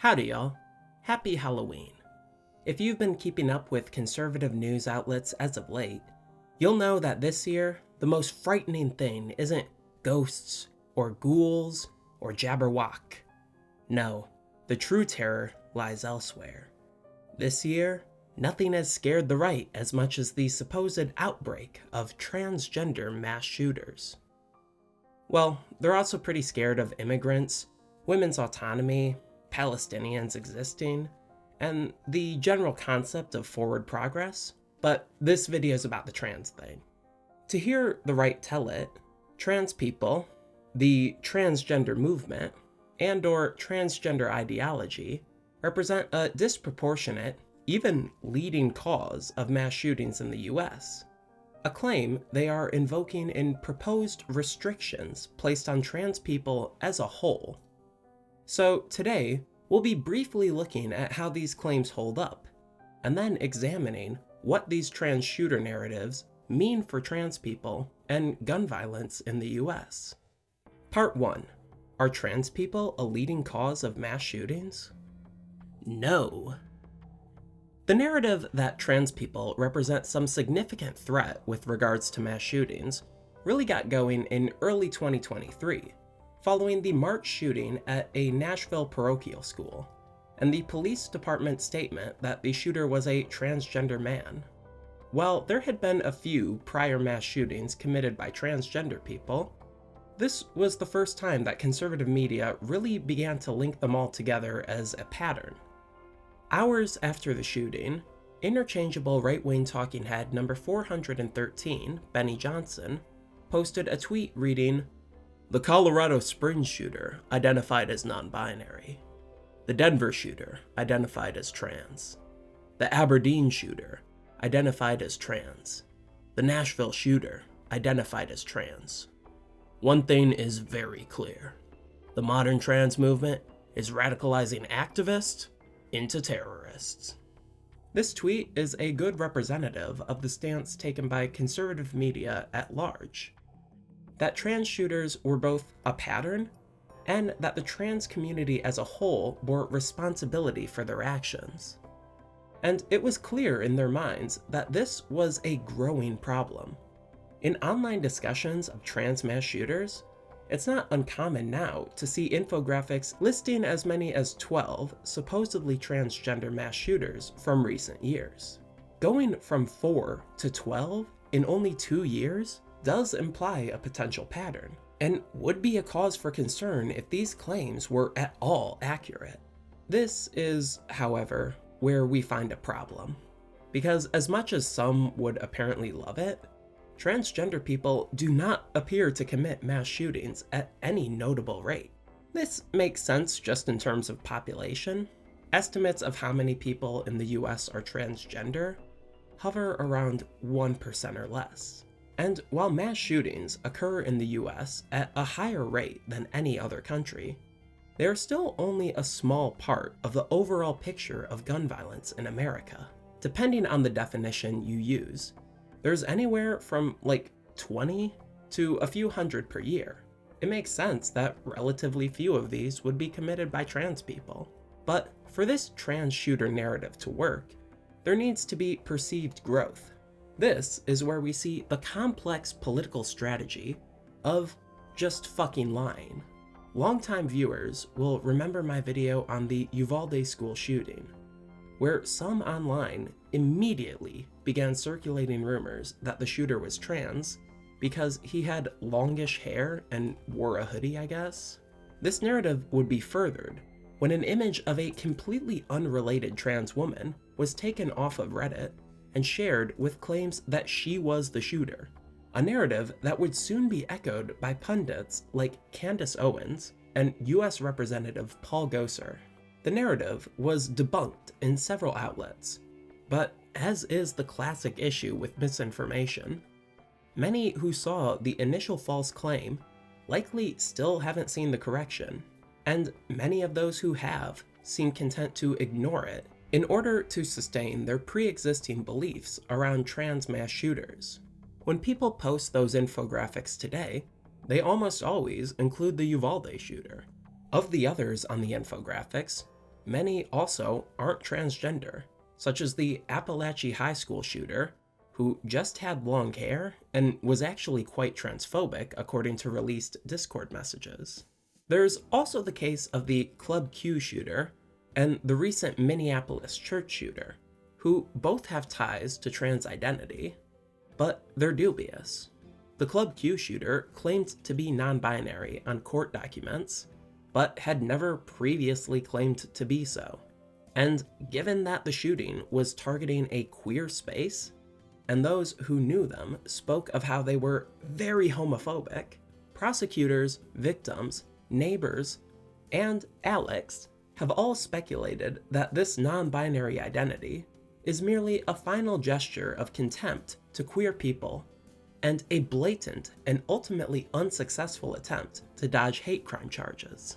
Howdy y'all, happy Halloween. If you've been keeping up with conservative news outlets as of late, you'll know that this year, the most frightening thing isn't ghosts or ghouls or Jabberwock. No, the true terror lies elsewhere. This year, nothing has scared the right as much as the supposed outbreak of transgender mass shooters. Well, they're also pretty scared of immigrants, women's autonomy, Palestinians existing, and the general concept of forward progress, but this video is about the trans thing. To hear the right tell it, trans people, the transgender movement, and/or transgender ideology represent a disproportionate, even leading cause of mass shootings in the US, a claim they are invoking in proposed restrictions placed on trans people as a whole. So today, we'll be briefly looking at how these claims hold up, and then examining what these trans shooter narratives mean for trans people and gun violence in the US. Part 1. Are trans people a leading cause of mass shootings? No. The narrative that trans people represent some significant threat with regards to mass shootings really got going in early 2023, following the March shooting at a Nashville parochial school, and the police department's statement that the shooter was a transgender man. While there had been a few prior mass shootings committed by transgender people, this was the first time that conservative media really began to link them all together as a pattern. Hours after the shooting, interchangeable right-wing talking head number 413, Benny Johnson, posted a tweet reading, "The Colorado Springs shooter identified as non-binary. The Denver shooter identified as trans. The Aberdeen shooter identified as trans. The Nashville shooter identified as trans. One thing is very clear. The modern trans movement is radicalizing activists into terrorists." This tweet is a good representative of the stance taken by conservative media at large. That trans shooters were both a pattern, and that the trans community as a whole bore responsibility for their actions. And it was clear in their minds that this was a growing problem. In online discussions of trans mass shooters, it's not uncommon now to see infographics listing as many as 12 supposedly transgender mass shooters from recent years. Going from 4 to 12 in only 2 years does imply a potential pattern, and would be a cause for concern if these claims were at all accurate. This is, however, where we find a problem. Because as much as some would apparently love it, transgender people do not appear to commit mass shootings at any notable rate. This makes sense just in terms of population. Estimates of how many people in the US are transgender hover around 1% or less. And while mass shootings occur in the US at a higher rate than any other country, they are still only a small part of the overall picture of gun violence in America. Depending on the definition you use, there's anywhere from like 20 to a few hundred per year. It makes sense that relatively few of these would be committed by trans people. But for this trans shooter narrative to work, there needs to be perceived growth. This is where we see the complex political strategy of just fucking lying. Longtime viewers will remember my video on the Uvalde school shooting, where some online immediately began circulating rumors that the shooter was trans because he had longish hair and wore a hoodie, I guess. This narrative would be furthered when an image of a completely unrelated trans woman was taken off of Reddit and shared with claims that she was the shooter, a narrative that would soon be echoed by pundits like Candace Owens and US Representative Paul Gosar. The narrative was debunked in several outlets, but as is the classic issue with misinformation, many who saw the initial false claim likely still haven't seen the correction, and many of those who have seem content to ignore it in order to sustain their pre-existing beliefs around trans mass shooters. When people post those infographics today, they almost always include the Uvalde shooter. Of the others on the infographics, many also aren't transgender, such as the Appalachia High School shooter, who just had long hair and was actually quite transphobic according to released Discord messages. There's also the case of the Club Q shooter and the recent Minneapolis church shooter, who both have ties to trans identity, but they're dubious. The Club Q shooter claimed to be non-binary on court documents, but had never previously claimed to be so. And given that the shooting was targeting a queer space, and those who knew them spoke of how they were very homophobic, prosecutors, victims, neighbors, and Alex have all speculated that this non-binary identity is merely a final gesture of contempt to queer people and a blatant and ultimately unsuccessful attempt to dodge hate crime charges.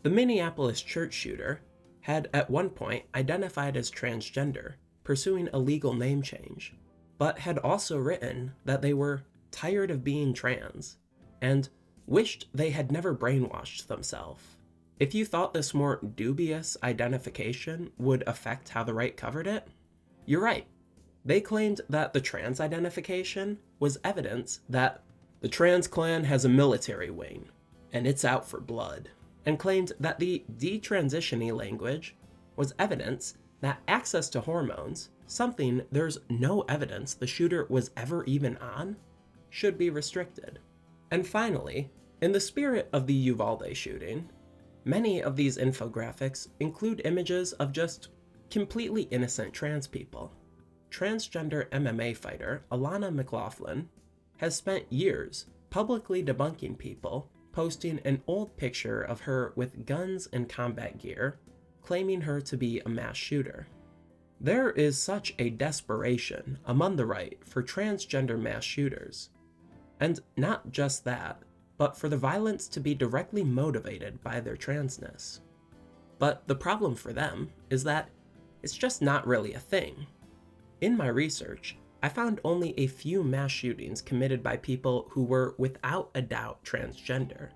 The Minneapolis church shooter had at one point identified as transgender, pursuing a legal name change, but had also written that they were tired of being trans and wished they had never brainwashed themselves. If you thought this more dubious identification would affect how the right covered it, you're right. They claimed that the trans identification was evidence that the trans clan has a military wing, and it's out for blood, and claimed that the detransition-y language was evidence that access to hormones, something there's no evidence the shooter was ever even on, should be restricted. And finally, in the spirit of the Uvalde shooting, many of these infographics include images of just completely innocent trans people. Transgender MMA fighter Alana McLaughlin has spent years publicly debunking people posting an old picture of her with guns and combat gear, claiming her to be a mass shooter. There is such a desperation among the right for transgender mass shooters. And not just that, but for the violence to be directly motivated by their transness. But the problem for them is that it's just not really a thing. In my research, I found only a few mass shootings committed by people who were without a doubt transgender.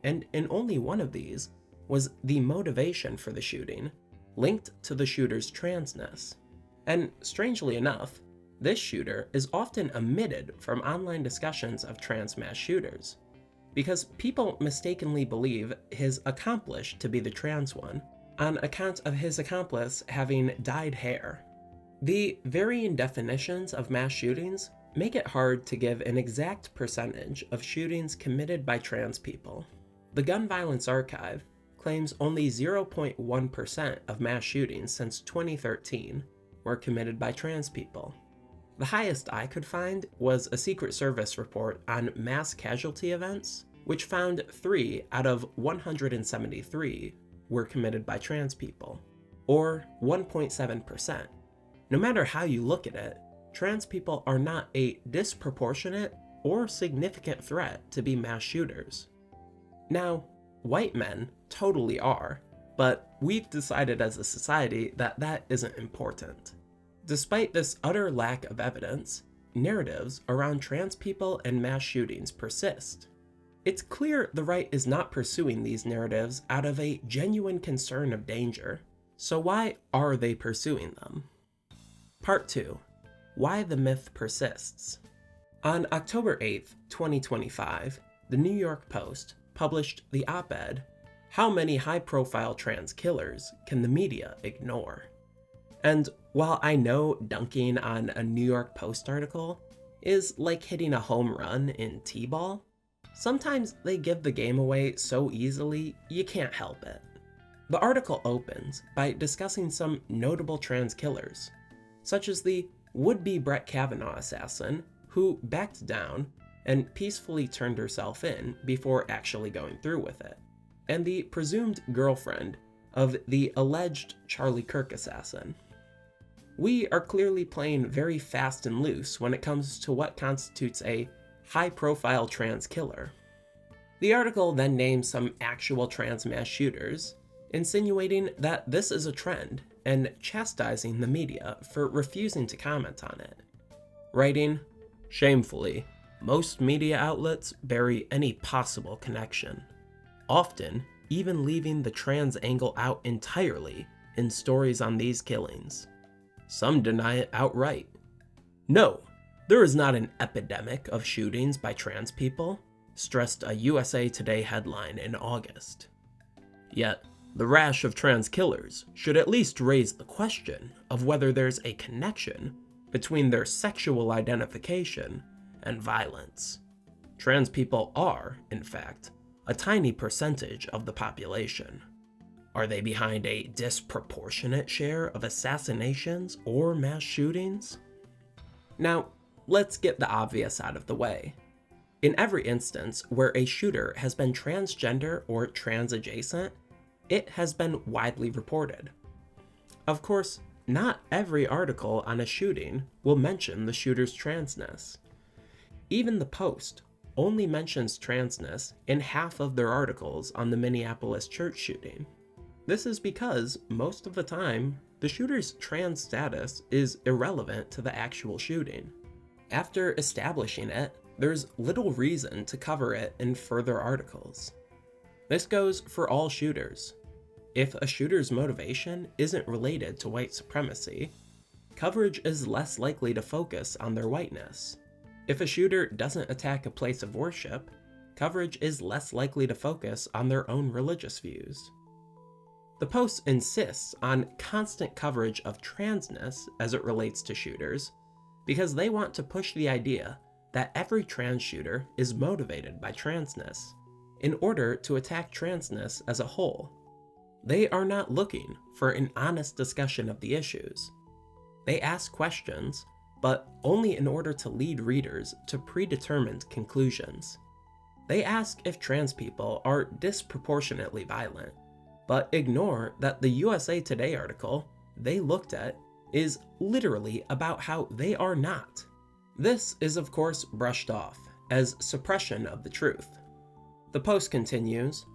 And in only one of these was the motivation for the shooting linked to the shooter's transness. And strangely enough, this shooter is often omitted from online discussions of trans mass shooters, because people mistakenly believe his accomplice to be the trans one on account of his accomplice having dyed hair. The varying definitions of mass shootings make it hard to give an exact percentage of shootings committed by trans people. The Gun Violence Archive claims only 0.1% of mass shootings since 2013 were committed by trans people. The highest I could find was a Secret Service report on mass casualty events, which found 3 out of 173 were committed by trans people, or 1.7%. No matter how you look at it, trans people are not a disproportionate or significant threat to be mass shooters. Now, white men totally are, but we've decided as a society that that isn't important. Despite this utter lack of evidence, narratives around trans people and mass shootings persist. It's clear the right is not pursuing these narratives out of a genuine concern of danger, so why are they pursuing them? Part 2. Why the myth persists. On October 8th, 2025, the New York Post published the op-ed, "How Many High-Profile Trans Killers Can the Media Ignore?" And while I know dunking on a New York Post article is like hitting a home run in t-ball, sometimes they give the game away so easily you can't help it. The article opens by discussing some notable trans killers, such as the would-be Brett Kavanaugh assassin who backed down and peacefully turned herself in before actually going through with it, and the presumed girlfriend of the alleged Charlie Kirk assassin. We are clearly playing very fast and loose when it comes to what constitutes a high-profile trans killer. The article then names some actual trans mass shooters, insinuating that this is a trend and chastising the media for refusing to comment on it. Writing, "Shamefully, most media outlets bury any possible connection. Often, even leaving the trans angle out entirely in stories on these killings. Some deny it outright. No, there is not an epidemic of shootings by trans people, stressed a USA Today headline in August. Yet, the rash of trans killers should at least raise the question of whether there's a connection between their sexual identification and violence. Trans people are, in fact, a tiny percentage of the population. Are they behind a disproportionate share of assassinations or mass shootings? Now, let's get the obvious out of the way. In every instance where a shooter has been transgender or trans-adjacent, it has been widely reported. Of course, not every article on a shooting will mention the shooter's transness. Even the Post only mentions transness in half of their articles on the Minneapolis church shooting. This is because, most of the time, the shooter's trans status is irrelevant to the actual shooting. After establishing it, there's little reason to cover it in further articles. This goes for all shooters. If a shooter's motivation isn't related to white supremacy, coverage is less likely to focus on their whiteness. If a shooter doesn't attack a place of worship, coverage is less likely to focus on their own religious views. The Post insists on constant coverage of transness as it relates to shooters because they want to push the idea that every trans shooter is motivated by transness in order to attack transness as a whole. They are not looking for an honest discussion of the issues. They ask questions, but only in order to lead readers to predetermined conclusions. They ask if trans people are disproportionately violent, but ignore that the USA Today article they looked at is literally about how they are not. This is of course brushed off as suppression of the truth. The Post continues,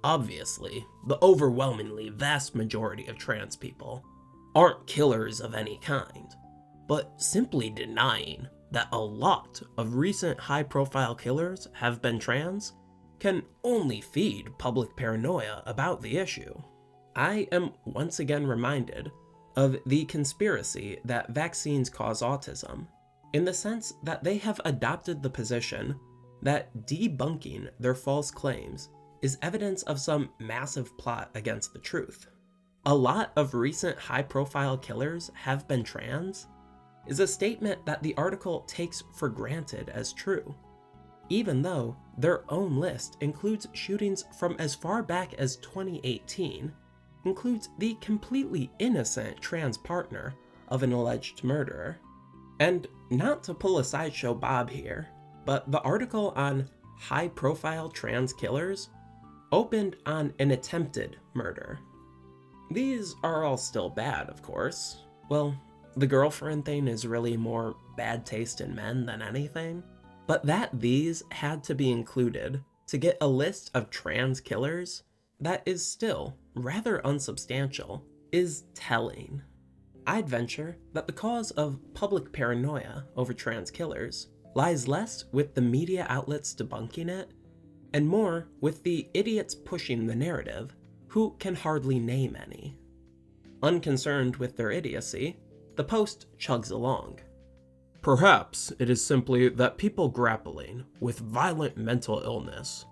obviously, the overwhelmingly vast majority of trans people aren't killers of any kind, but simply denying that a lot of recent high-profile killers have been trans can only feed public paranoia about the issue. I am once again reminded of the conspiracy that vaccines cause autism, in the sense that they have adopted the position that debunking their false claims is evidence of some massive plot against the truth. A lot of recent high-profile killers have been trans is a statement that the article takes for granted as true, even though their own list includes shootings from as far back as 2018, includes the completely innocent trans partner of an alleged murderer. And not to pull a sideshow Bob here, but the article on high-profile trans killers opened on an attempted murder. These are all still bad, of course. Well, the girlfriend thing is really more bad taste in men than anything. But that these had to be included to get a list of trans killers that is still rather unsubstantial is telling. I'd venture that the cause of public paranoia over trans killers lies less with the media outlets debunking it, and more with the idiots pushing the narrative who can hardly name any. Unconcerned with their idiocy, the Post chugs along. Perhaps it is simply that people grappling with violent mental illness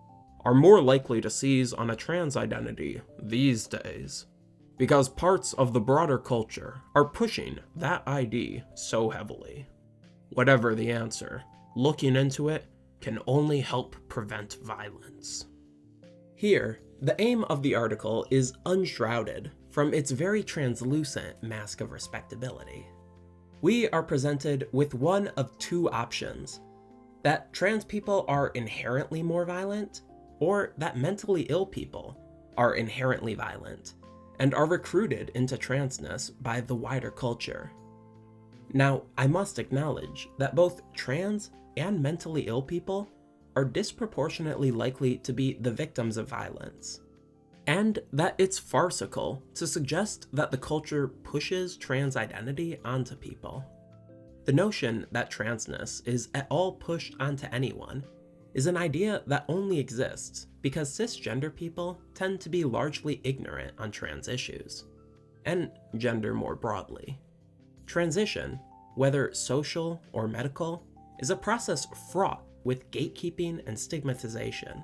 are more likely to seize on a trans identity these days, because parts of the broader culture are pushing that ID so heavily. Whatever the answer, looking into it can only help prevent violence. Here, the aim of the article is unshrouded from its very translucent mask of respectability. We are presented with one of two options: that trans people are inherently more violent, or that mentally ill people are inherently violent and are recruited into transness by the wider culture. Now, I must acknowledge that both trans and mentally ill people are disproportionately likely to be the victims of violence, and that it's farcical to suggest that the culture pushes trans identity onto people. The notion that transness is at all pushed onto anyone is an idea that only exists because cisgender people tend to be largely ignorant on trans issues, and gender more broadly. Transition, whether social or medical, is a process fraught with gatekeeping and stigmatization.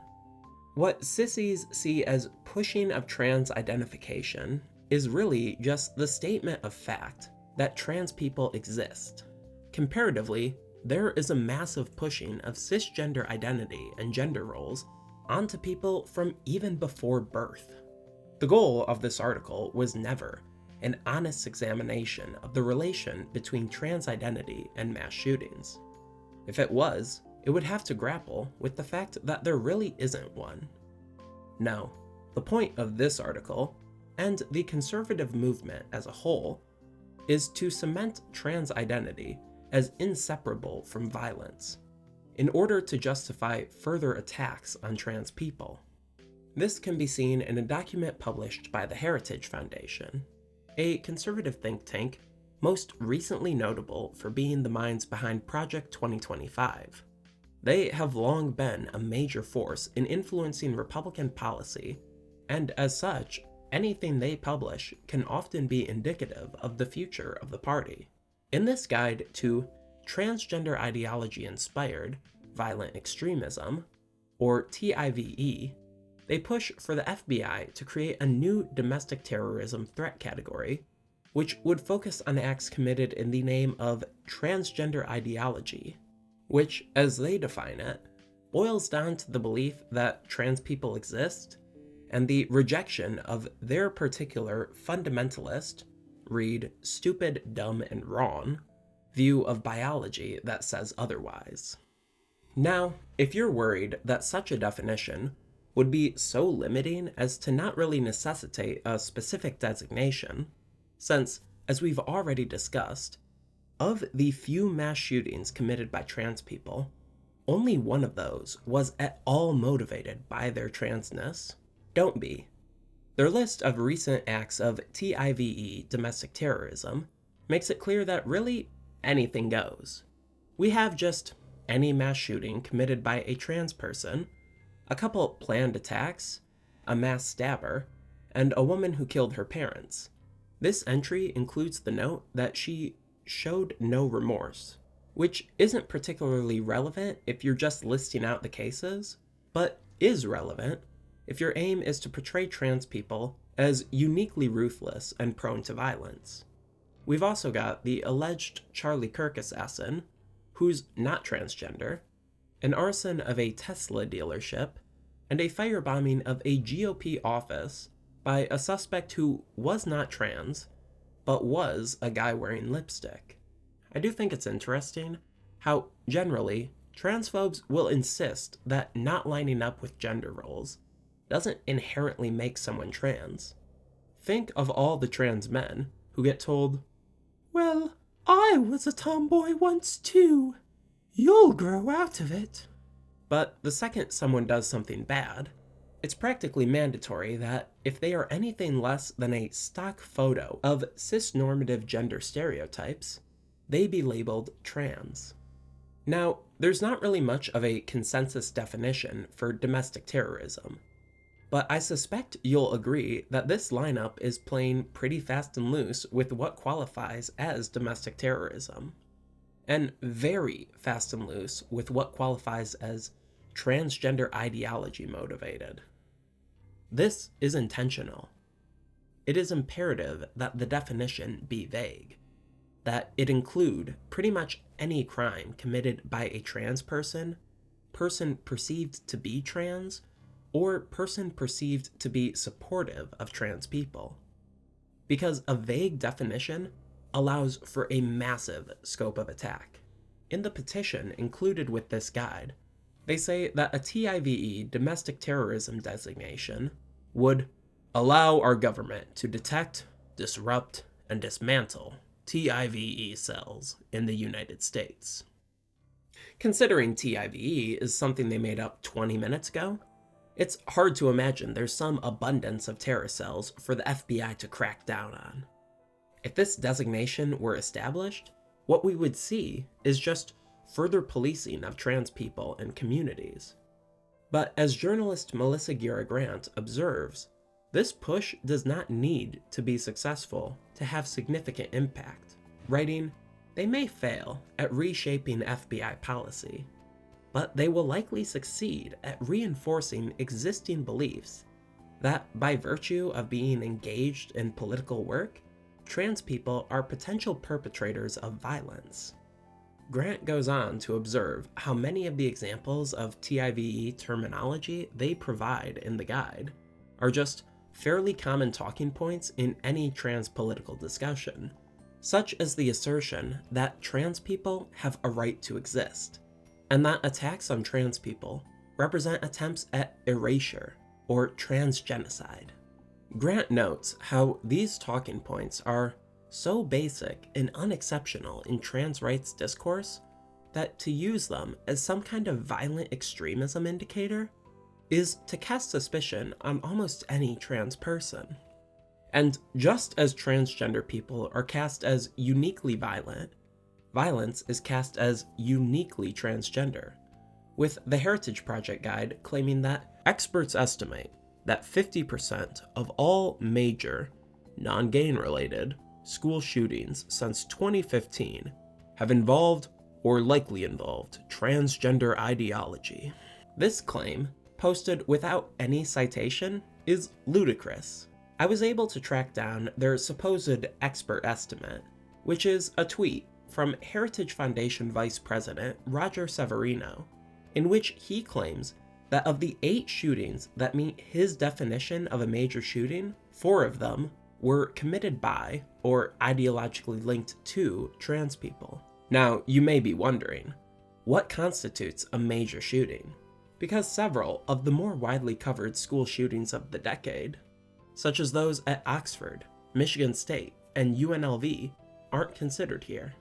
What sissies see as pushing of trans identification is really just the statement of fact that trans people exist. Comparatively, there is a massive pushing of cisgender identity and gender roles onto people from even before birth. The goal of this article was never an honest examination of the relation between trans identity and mass shootings. If it was, it would have to grapple with the fact that there really isn't one. No, the point of this article, and the conservative movement as a whole, is to cement trans identity as inseparable from violence, in order to justify further attacks on trans people. This can be seen in a document published by the Heritage Foundation, a conservative think tank most recently notable for being the minds behind Project 2025. They have long been a major force in influencing Republican policy, and as such, anything they publish can often be indicative of the future of the party. In this guide to Transgender Ideology-Inspired Violent Extremism, or TIVE, they push for the FBI to create a new domestic terrorism threat category, which would focus on acts committed in the name of transgender ideology, which, as they define it, boils down to the belief that trans people exist and the rejection of their particular fundamentalist, read stupid, dumb, and wrong, view of biology that says otherwise. Now, if you're worried that such a definition would be so limiting as to not really necessitate a specific designation, since, as we've already discussed, of the few mass shootings committed by trans people, only one of those was at all motivated by their transness, don't be. Their list of recent acts of TIVE domestic terrorism makes it clear that really anything goes. We have just any mass shooting committed by a trans person, a couple planned attacks, a mass stabber, and a woman who killed her parents. This entry includes the note that she showed no remorse, which isn't particularly relevant if you're just listing out the cases, but is relevant if your aim is to portray trans people as uniquely ruthless and prone to violence. We've also got the alleged Charlie Kirk assassin, who's not transgender, an arson of a Tesla dealership, and a firebombing of a GOP office by a suspect who was not trans, but was a guy wearing lipstick. I do think it's interesting how, generally, transphobes will insist that not lining up with gender roles doesn't inherently make someone trans. Think of all the trans men who get told, "Well, I was a tomboy once too. You'll grow out of it." But the second someone does something bad, it's practically mandatory that if they are anything less than a stock photo of cis-normative gender stereotypes, they be labeled trans. Now, there's not really much of a consensus definition for domestic terrorism, but I suspect you'll agree that this lineup is playing pretty fast and loose with what qualifies as domestic terrorism, and very fast and loose with what qualifies as transgender ideology motivated. This is intentional. It is imperative that the definition be vague, that it include pretty much any crime committed by a trans person, person perceived to be trans, or person perceived to be supportive of trans people. Because a vague definition allows for a massive scope of attack. In the petition included with this guide, they say that a TIVE domestic terrorism designation would allow our government to detect, disrupt, and dismantle TIVE cells in the United States. Considering TIVE is something they made up 20 minutes ago, it's hard to imagine there's some abundance of terror cells for the FBI to crack down on. If this designation were established, what we would see is just further policing of trans people and communities. But as journalist Melissa Gira Grant observes, this push does not need to be successful to have significant impact, writing, "They may fail at reshaping FBI policy, but they will likely succeed at reinforcing existing beliefs that by virtue of being engaged in political work, trans people are potential perpetrators of violence." Grant goes on to observe how many of the examples of TIVE terminology they provide in the guide are just fairly common talking points in any trans political discussion, such as the assertion that trans people have a right to exist, and that attacks on trans people represent attempts at erasure or transgenocide. Grant notes how these talking points are so basic and unexceptional in trans rights discourse that to use them as some kind of violent extremism indicator is to cast suspicion on almost any trans person. And just as transgender people are cast as uniquely violent, violence is cast as uniquely transgender, with the Heritage Project Guide claiming that experts estimate that 50% of all major, non-gang related school shootings since 2015 have involved or likely involved transgender ideology. This claim, posted without any citation, is ludicrous. I was able to track down their supposed expert estimate, which is a tweet from Heritage Foundation Vice President Roger Severino, in which he claims that of the 8 shootings that meet his definition of a major shooting, 4 of them were committed by or ideologically linked to trans people. Now, you may be wondering, what constitutes a major shooting? Because several of the more widely covered school shootings of the decade, such as those at Oxford, Michigan State, and UNLV, aren't considered here.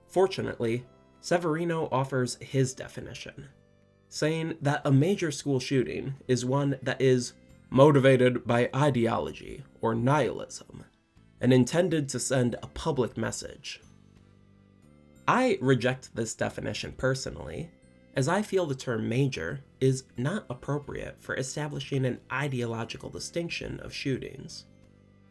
Fortunately, Severino offers his definition, saying that a major school shooting is one that is motivated by ideology or nihilism, and intended to send a public message. I reject this definition personally, as I feel the term major is not appropriate for establishing an ideological distinction of shootings.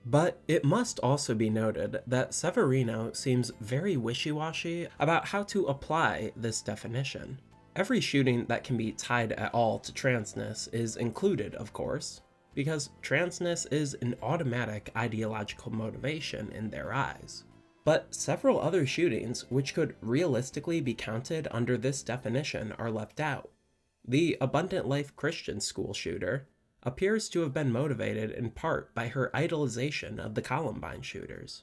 But it must also be noted that Severino seems very wishy-washy about how to apply this definition. Every shooting that can be tied at all to transness is included, of course, because transness is an automatic ideological motivation in their eyes. But several other shootings which could realistically be counted under this definition are left out. The Abundant Life Christian School shooter appears to have been motivated in part by her idolization of the Columbine shooters.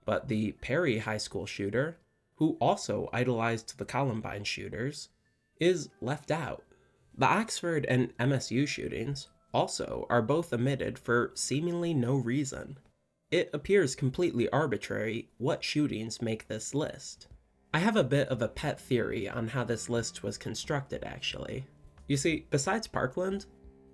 But the Perry High School shooter, who also idolized the Columbine shooters, is left out. The Oxford and MSU shootings also are both omitted for seemingly no reason. It appears completely arbitrary what shootings make this list. I have a bit of a pet theory on how this list was constructed, actually. You see, besides Parkland,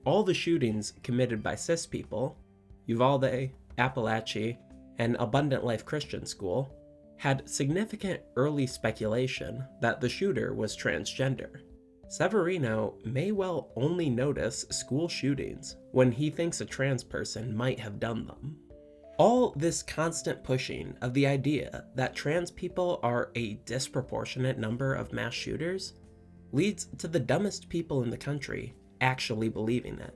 all the shootings committed by cis people, Uvalde, Appalachia, and Abundant Life Christian School, had significant early speculation that the shooter was transgender. Severino may well only notice school shootings when he thinks a trans person might have done them. All this constant pushing of the idea that trans people are a disproportionate number of mass shooters leads to the dumbest people in the country actually believing it.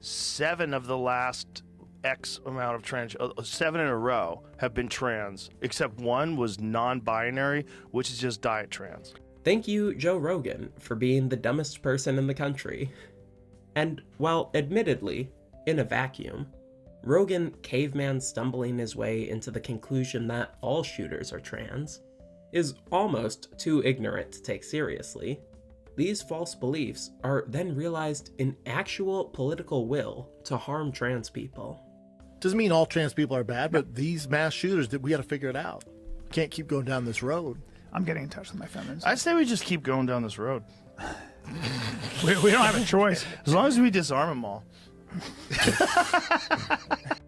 7 of the last X amount of 7 in a row have been trans, except 1 was non-binary, which is just diet trans. Thank you, Joe Rogan, for being the dumbest person in the country. And while admittedly in a vacuum, Rogan caveman stumbling his way into the conclusion that all shooters are trans is almost too ignorant to take seriously, these false beliefs are then realized in actual political will to harm trans people. Doesn't mean all trans people are bad, but these mass shooters, we got to figure it out. Can't keep going down this road. I'm getting in touch with my feminists. I say we just keep going down this road. we don't have a choice. As long as we disarm them all.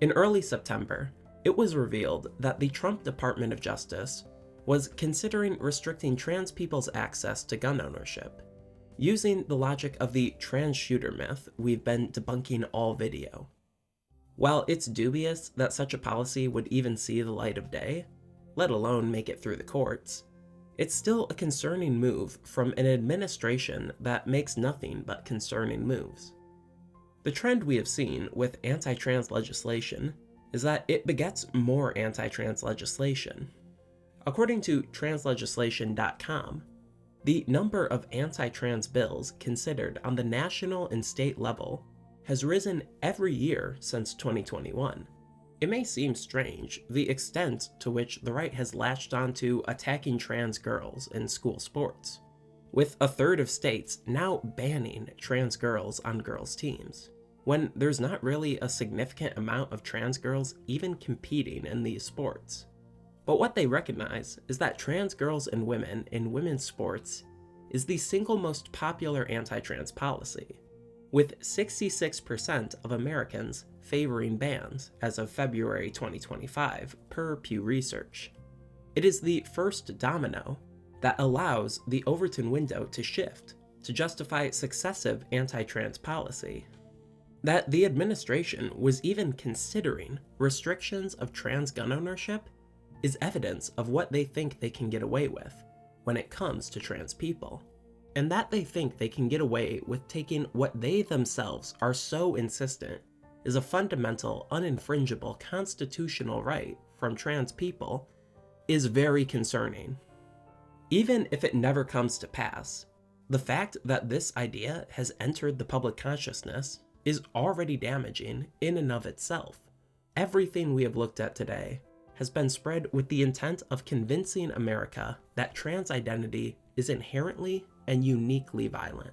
In early September, it was revealed that the Trump Department of Justice was considering restricting trans people's access to gun ownership, Using the logic of the trans shooter myth, we've been debunking all video. While it's dubious that such a policy would even see the light of day, let alone make it through the courts, it's still a concerning move from an administration that makes nothing but concerning moves. The trend we have seen with anti-trans legislation is that it begets more anti-trans legislation. According to translegislation.com, the number of anti-trans bills considered on the national and state level has risen every year since 2021. It may seem strange, the extent to which the right has latched onto attacking trans girls in school sports, with a third of states now banning trans girls on girls' teams, when there's not really a significant amount of trans girls even competing in these sports. But what they recognize is that trans girls and women in women's sports is the single most popular anti-trans policy, with 66% of Americans favoring bans as of February 2025, per Pew Research. It is the first domino that allows the Overton window to shift to justify successive anti-trans policy. That the administration was even considering restrictions of trans gun ownership is evidence of what they think they can get away with when it comes to trans people, and that they think they can get away with taking what they themselves are so insistent is a fundamental, uninfringible constitutional right from trans people is very concerning. Even if it never comes to pass, the fact that this idea has entered the public consciousness is already damaging in and of itself. Everything we have looked at today has been spread with the intent of convincing America that trans identity is inherently and uniquely violent.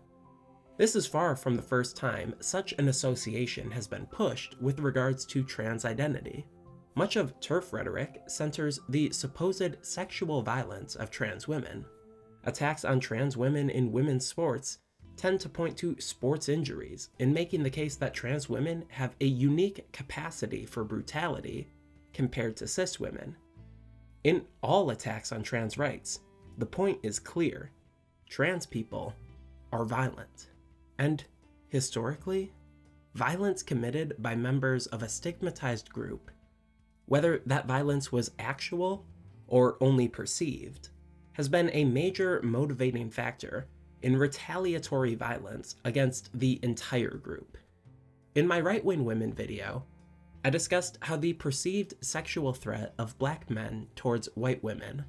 This is far from the first time such an association has been pushed with regards to trans identity. Much of TERF rhetoric centers the supposed sexual violence of trans women. Attacks on trans women in women's sports tend to point to sports injuries in making the case that trans women have a unique capacity for brutality compared to cis women. In all attacks on trans rights, the point is clear. Trans people are violent. And, historically, violence committed by members of a stigmatized group, whether that violence was actual or only perceived, has been a major motivating factor in retaliatory violence against the entire group. In my Right-Wing Women video, I discussed how the perceived sexual threat of black men towards white women,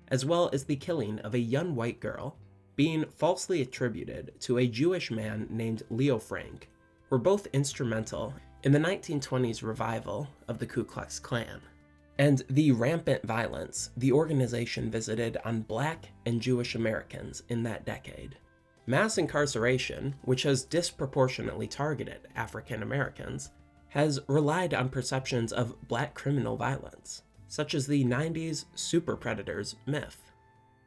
as well as the killing of a young white girl being falsely attributed to a Jewish man named Leo Frank, were both instrumental in the 1920s revival of the Ku Klux Klan, and the rampant violence the organization visited on black and Jewish Americans in that decade. Mass incarceration, which has disproportionately targeted African Americans, has relied on perceptions of black criminal violence, such as the 90s super predators myth.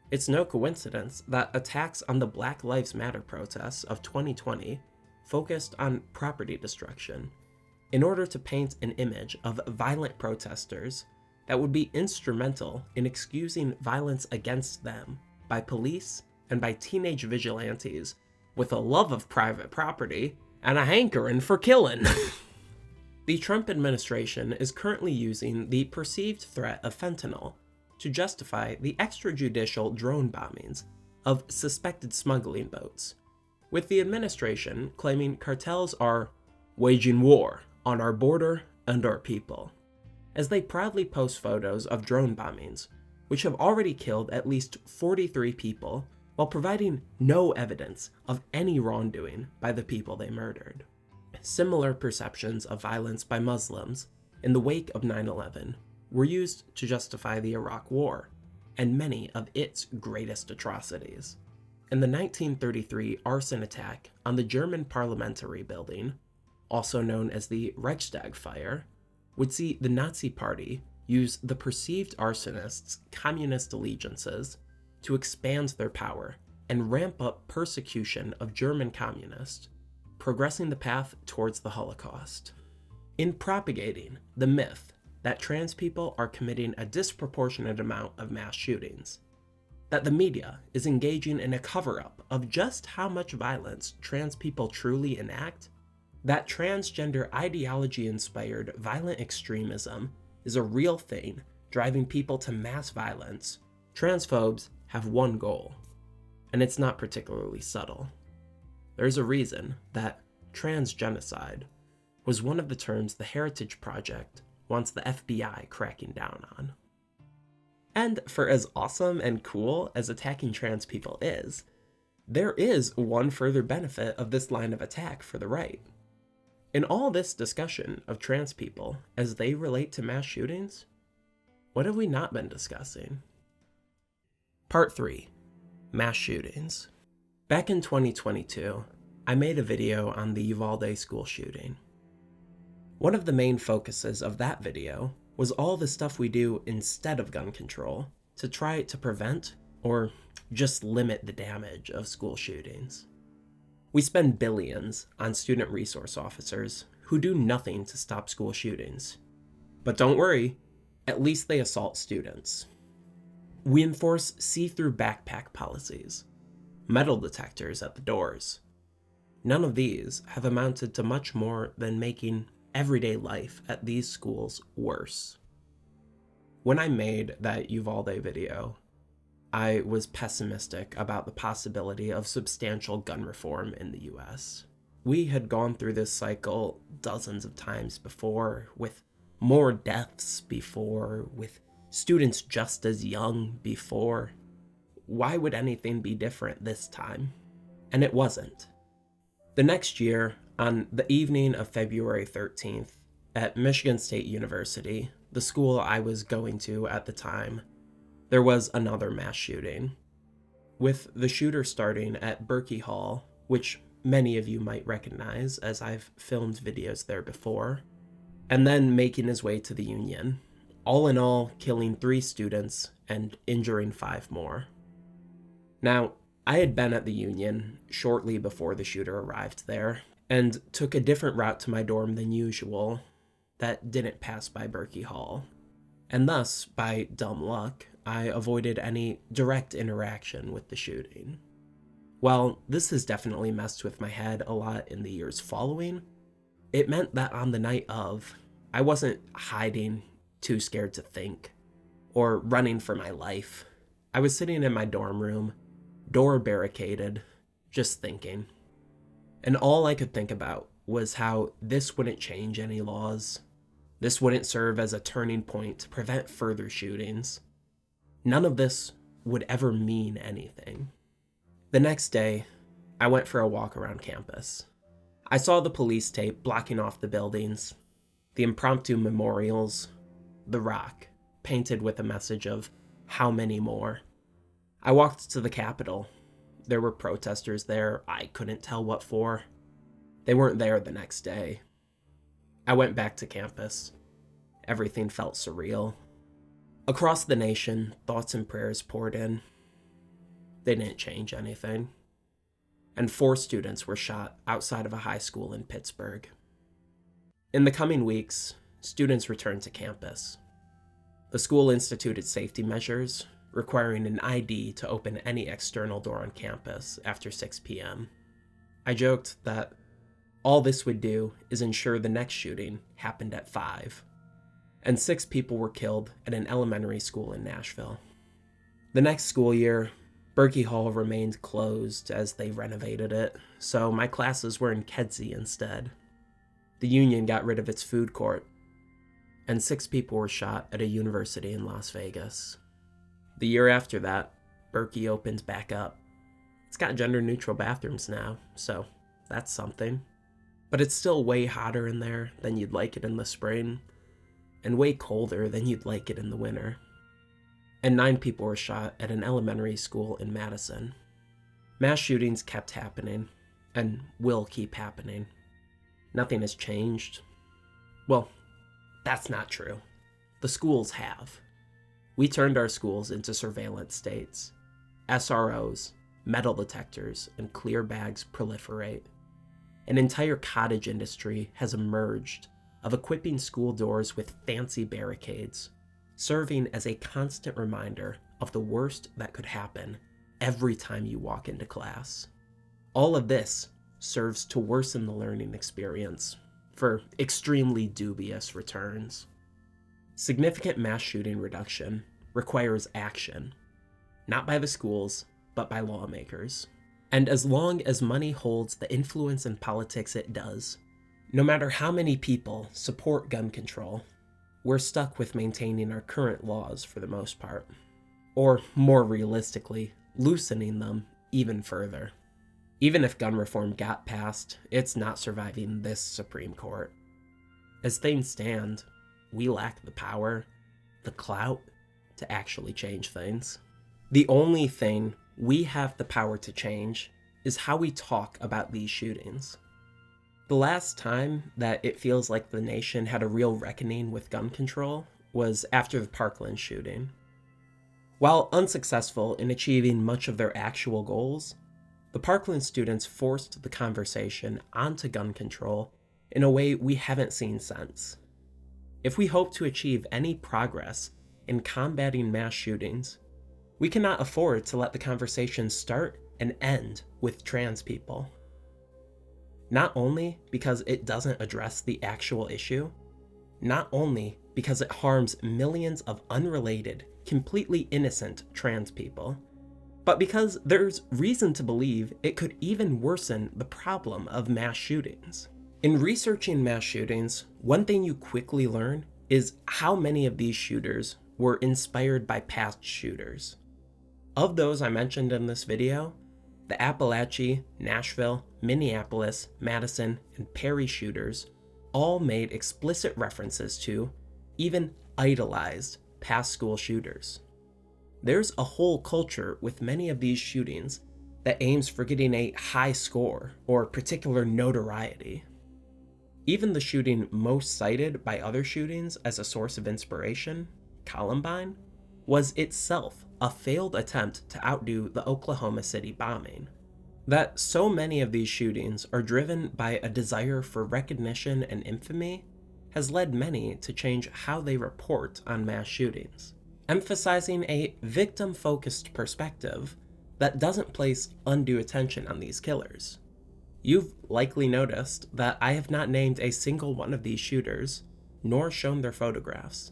It's no coincidence that attacks on the Black Lives Matter protests of 2020 focused on property destruction, in order to paint an image of violent protesters that would be instrumental in excusing violence against them by police and by teenage vigilantes with a love of private property and a hankering for killing. The Trump administration is currently using the perceived threat of fentanyl to justify the extrajudicial drone bombings of suspected smuggling boats, with the administration claiming cartels are waging war on our border and our people, as they proudly post photos of drone bombings, which have already killed at least 43 people while providing no evidence of any wrongdoing by the people they murdered. Similar perceptions of violence by Muslims in the wake of 9/11 were used to justify the Iraq War and many of its greatest atrocities. In the 1933 arson attack on the German parliamentary building, also known as the Reichstag fire, would see the Nazi Party use the perceived arsonists' communist allegiances to expand their power and ramp up persecution of German communists, progressing the path towards the Holocaust. In propagating the myth that trans people are committing a disproportionate amount of mass shootings, that the media is engaging in a cover-up of just how much violence trans people truly enact, that transgender ideology-inspired violent extremism is a real thing driving people to mass violence, transphobes have one goal, and it's not particularly subtle. There's a reason that transgenocide was one of the terms the Heritage Project wants the FBI cracking down on. And for as awesome and cool as attacking trans people is, there is one further benefit of this line of attack for the right. In all this discussion of trans people as they relate to mass shootings, what have we not been discussing? Part 3. Mass shootings. Back in 2022, I made a video on the Uvalde school shooting. One of the main focuses of that video was all the stuff we do instead of gun control to try to prevent or just limit the damage of school shootings. We spend billions on student resource officers who do nothing to stop school shootings. But don't worry, at least they assault students. We enforce see-through backpack policies, metal detectors at the doors. None of these have amounted to much more than making everyday life at these schools worse. When I made that Uvalde video, I was pessimistic about the possibility of substantial gun reform in the US. We had gone through this cycle dozens of times before, with more deaths before, with students just as young before. Why would anything be different this time? And it wasn't. The next year, on the evening of February 13th, at Michigan State University, the school I was going to at the time, there was another mass shooting, with the shooter starting at Berkey Hall, which many of you might recognize as I've filmed videos there before, and then making his way to the Union, all in all killing 3 students and injuring 5 more. Now, I had been at the Union shortly before the shooter arrived there, and took a different route to my dorm than usual that didn't pass by Berkey Hall. And thus, by dumb luck, I avoided any direct interaction with the shooting. While this has definitely messed with my head a lot in the years following, it meant that on the night of, I wasn't hiding, too scared to think, or running for my life. I was sitting in my dorm room, door barricaded, just thinking. And all I could think about was how this wouldn't change any laws. This wouldn't serve as a turning point to prevent further shootings. None of this would ever mean anything. The next day, I went for a walk around campus. I saw the police tape blocking off the buildings, the impromptu memorials, the rock, painted with a message of how many more. I walked to the Capitol. There were protesters there. I couldn't tell what for. They weren't there the next day. I went back to campus. Everything felt surreal. Across the nation, thoughts and prayers poured in. They didn't change anything. And 4 students were shot outside of a high school in Pittsburgh. In the coming weeks, students returned to campus. The school instituted safety measures, requiring an ID to open any external door on campus after 6 p.m. I joked that all this would do is ensure the next shooting happened at 5, and 6 people were killed at an elementary school in Nashville. The next school year, Berkey Hall remained closed as they renovated it, so my classes were in Kedzie instead. The Union got rid of its food court, and 6 people were shot at a university in Las Vegas. The year after that, Berkey opened back up. It's got gender-neutral bathrooms now, so that's something. But it's still way hotter in there than you'd like it in the spring, and way colder than you'd like it in the winter. And 9 people were shot at an elementary school in Madison. Mass shootings kept happening, and will keep happening. Nothing has changed. Well, that's not true. The schools have. We turned our schools into surveillance states. SROs, metal detectors, and clear bags proliferate. An entire cottage industry has emerged of equipping school doors with fancy barricades, serving as a constant reminder of the worst that could happen every time you walk into class. All of this serves to worsen the learning experience for extremely dubious returns. Significant mass shooting reduction requires action, not by the schools, but by lawmakers. And as long as money holds the influence in politics it does, no matter how many people support gun control, we're stuck with maintaining our current laws for the most part. Or more realistically, loosening them even further. Even if gun reform got passed, it's not surviving this Supreme Court. As things stand, we lack the power, the clout, to actually change things. The only thing we have the power to change is how we talk about these shootings. The last time that it feels like the nation had a real reckoning with gun control was after the Parkland shooting. While unsuccessful in achieving much of their actual goals, the Parkland students forced the conversation onto gun control in a way we haven't seen since. If we hope to achieve any progress in combating mass shootings, we cannot afford to let the conversation start and end with trans people. Not only because it doesn't address the actual issue, not only because it harms millions of unrelated, completely innocent trans people, but because there's reason to believe it could even worsen the problem of mass shootings. In researching mass shootings, one thing you quickly learn is how many of these shooters were inspired by past shooters. Of those I mentioned in this video, the Appalachia, Nashville, Minneapolis, Madison, and Perry shooters all made explicit references to, even idolized, past school shooters. There's a whole culture with many of these shootings that aims for getting a high score or particular notoriety. Even the shooting most cited by other shootings as a source of inspiration, Columbine, was itself a failed attempt to outdo the Oklahoma City bombing. That so many of these shootings are driven by a desire for recognition and infamy has led many to change how they report on mass shootings, emphasizing a victim-focused perspective that doesn't place undue attention on these killers. You've likely noticed that I have not named a single one of these shooters, nor shown their photographs.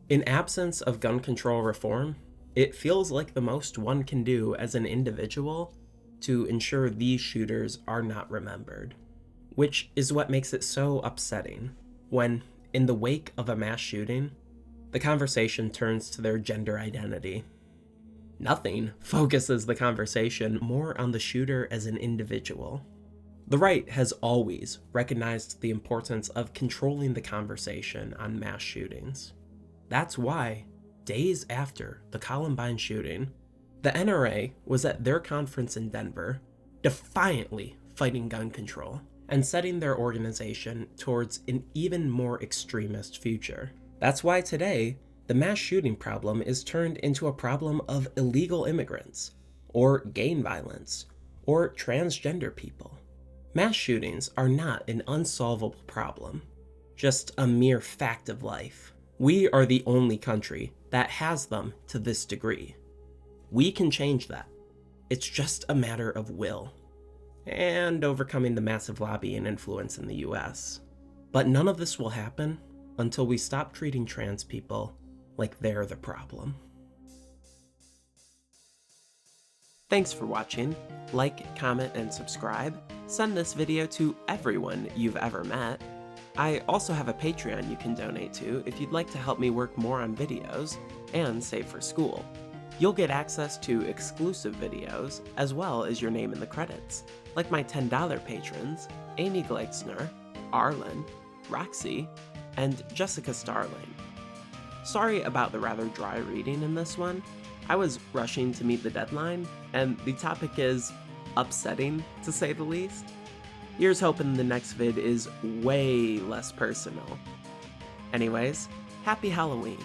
In absence of gun control reform, it feels like the most one can do as an individual to ensure these shooters are not remembered, which is what makes it so upsetting when, in the wake of a mass shooting, the conversation turns to their gender identity. Nothing focuses the conversation more on the shooter as an individual. The right has always recognized the importance of controlling the conversation on mass shootings. That's why, days after the Columbine shooting, the NRA was at their conference in Denver, defiantly fighting gun control and setting their organization towards an even more extremist future. That's why today, the mass shooting problem is turned into a problem of illegal immigrants, or gang violence, or transgender people. Mass shootings are not an unsolvable problem, just a mere fact of life. We are the only country that has them to this degree. We can change that. It's just a matter of will, and overcoming the massive lobbying influence in the US. But none of this will happen until we stop treating trans people like they're the problem. Thanks for watching. Like, comment, and subscribe. Send this video to everyone you've ever met. I also have a Patreon you can donate to if you'd like to help me work more on videos and save for school. You'll get access to exclusive videos, as well as your name in the credits, like my $10 patrons, Amy Gleixner, Arlen, Roxy, and Jessica Starling. Sorry about the rather dry reading in this one. I was rushing to meet the deadline, and the topic is upsetting, to say the least. Here's hoping the next vid is way less personal. Anyways, happy Halloween.